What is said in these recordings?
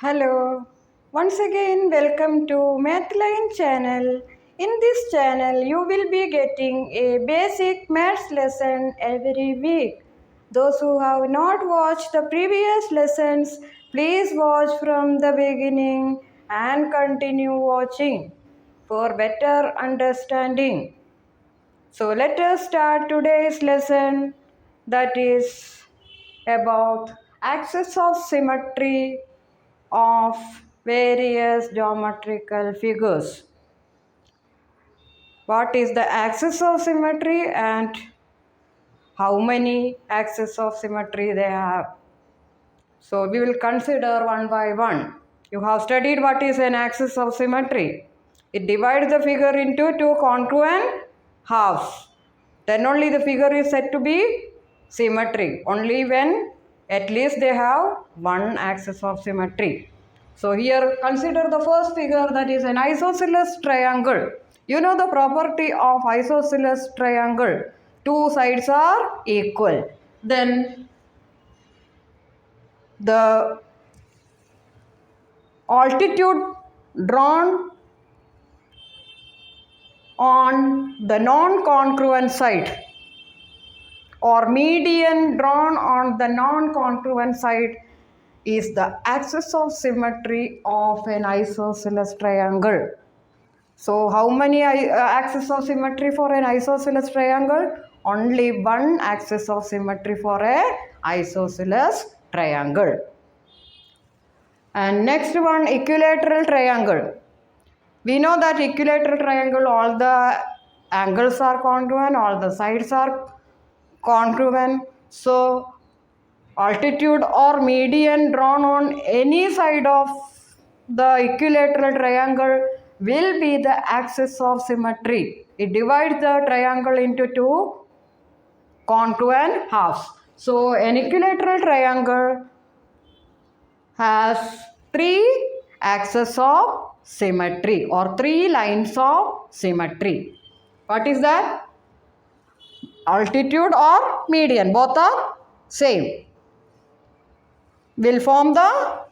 Hello, once again welcome to Mathline channel. In this channel you will be getting a basic maths lesson every week. Those who have not watched the previous lessons, please watch from the beginning and continue watching for better understanding. So let us start today's lesson, that is about axis of symmetry of various geometrical figures. What is the axis of symmetry and how many axes of symmetry they have? So we will consider one by one. You have studied what is an axis of symmetry. It divides the figure into two congruent halves. Then only the figure is said to be symmetric. Only when at least they have one axis of symmetry. So here consider the first figure, that is an isosceles triangle. You know the property of isosceles triangle. Two sides are equal. Then the altitude drawn on the non-congruent side or median drawn on the non-congruent side is the axis of symmetry of an isosceles triangle. So how many axes of symmetry for an isosceles triangle? Only one axis of symmetry for an isosceles triangle. And next one, equilateral triangle. We know that equilateral triangle, all the angles are congruent, all the sides are congruent. So altitude or median drawn on any side of the equilateral triangle will be the axis of symmetry. It divides the triangle into two congruent halves. So an equilateral triangle has three axes of symmetry or three lines of symmetry. What is that? Altitude or median, both are same. Will form the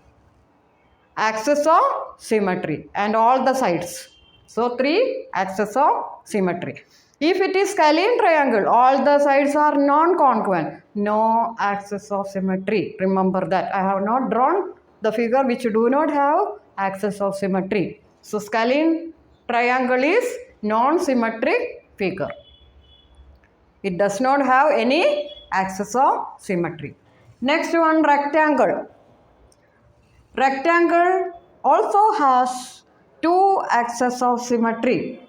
axis of symmetry and all the sides. So three axes of symmetry. If it is scalene triangle, all the sides are non-congruent, no axis of symmetry. Remember that. I have not drawn the figure which do not have axis of symmetry. So scalene triangle is non-symmetric figure. It does not have any axis of symmetry. Next one, rectangle. Rectangle also has two axes of symmetry.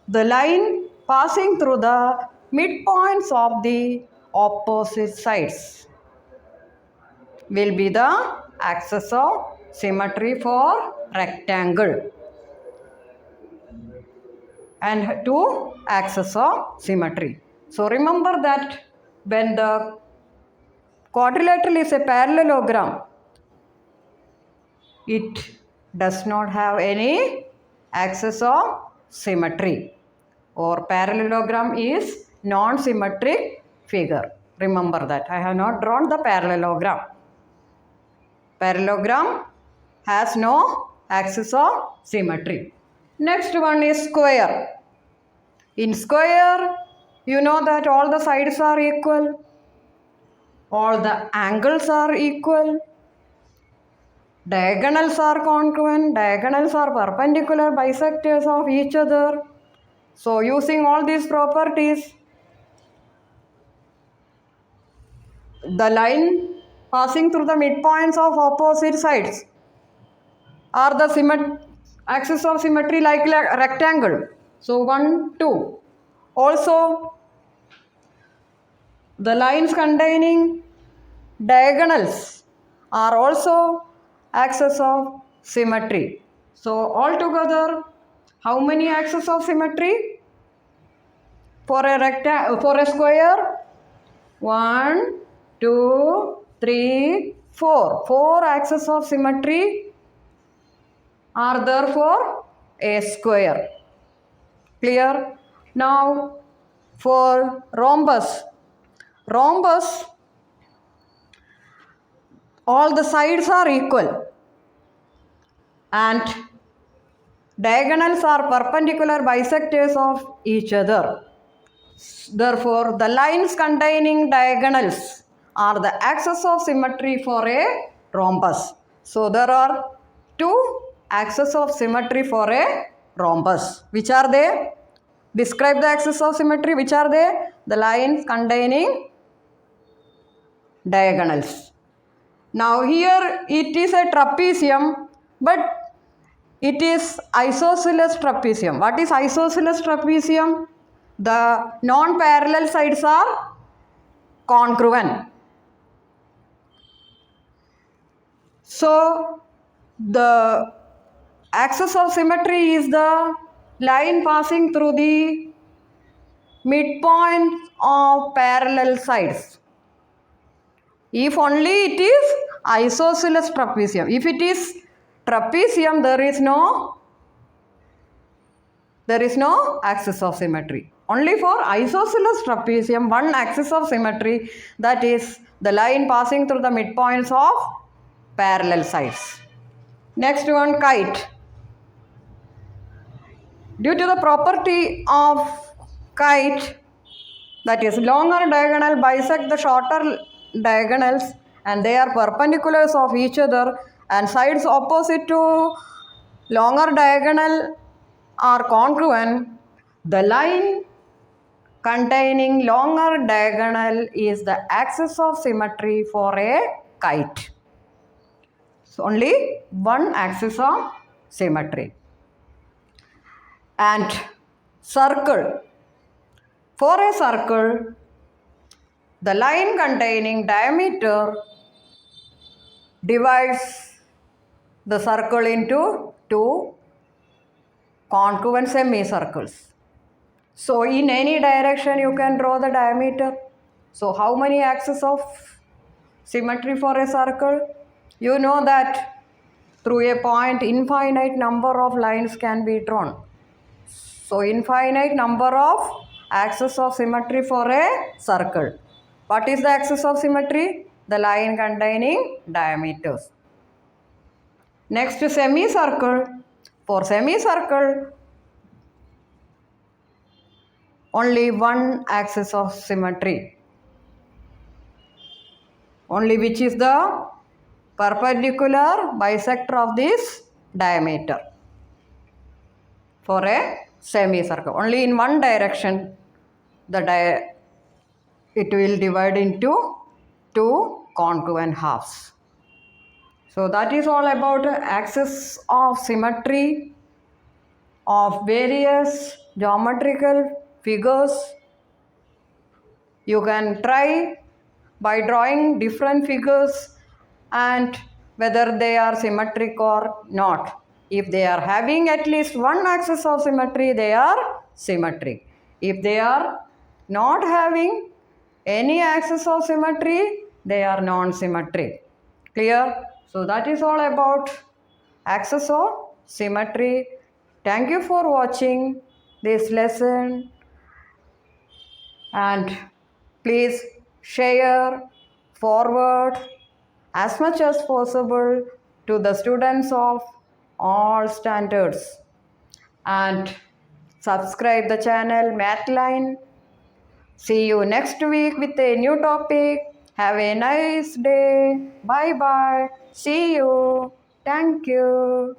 The line passing through the midpoints of the opposite sides will be the axis of symmetry for rectangle. And two axes of symmetry. So remember that when the quadrilateral is a parallelogram, it does not have any axis of symmetry, or parallelogram is non-symmetric figure. Remember that. I have not drawn the parallelogram. Parallelogram has no axis of symmetry. Next one is square. In square, you know that all the sides are equal, all the angles are equal, diagonals are congruent, diagonals are perpendicular bisectors of each other. So using all these properties, the line passing through the midpoints of opposite sides are the axis of symmetry like rectangle. So 1, 2. Also, the lines containing diagonals are also axis of symmetry. So altogether, how many axes of symmetry for a square? 1, 2, 3, 4. 4 axes of symmetry are there for a square. Clear? Now for rhombus. Rhombus, all the sides are equal and diagonals are perpendicular bisectors of each other. Therefore, the lines containing diagonals are the axes of symmetry for a rhombus. So, there are two axes of symmetry for a rhombus. Which are they? Describe the axes of symmetry. Which are they? The lines containing diagonals. Now, here it is a trapezium, but it is isosceles trapezium. What is isosceles trapezium? The non-parallel sides are congruent. So, the axis of symmetry is the line passing through the midpoint of parallel sides. If only it is isosceles trapezium. If it is trapezium, there is no axis of symmetry. Only for isosceles trapezium, one axis of symmetry, that is the line passing through the midpoints of parallel sides. Next one, kite. Due to the property of kite, that is longer diagonal bisect the shorter diagonals and they are perpendiculars of each other, and sides opposite to longer diagonal are congruent, the line containing longer diagonal is the axis of symmetry for a kite. So only one axis of symmetry. And circle. For a circle, the line containing diameter divides the circle into two congruent semicircles. So in any direction you can draw the diameter. So how many axes of symmetry for a circle? You know that through a point infinite number of lines can be drawn. So infinite number of axes of symmetry for a circle. What is the axis of symmetry? The line containing diameters. Next, semicircle. For semicircle, only one axis of symmetry. Only which is the perpendicular bisector of this diameter. For a semicircle, only in one direction it will divide into two congruent halves. So that is all about axis of symmetry of various geometrical figures. You can try by drawing different figures and whether they are symmetric or not. If they are having at least one axis of symmetry, they are symmetric. If they are not having any axis of symmetry, they are non-symmetric. Clear? So that is all about axis of symmetry. Thank you for watching this lesson, and please share, forward as much as possible to the students of all standards, and subscribe the channel Mathline. See you next week with a new topic. Have a nice day. Bye bye. See you. Thank you.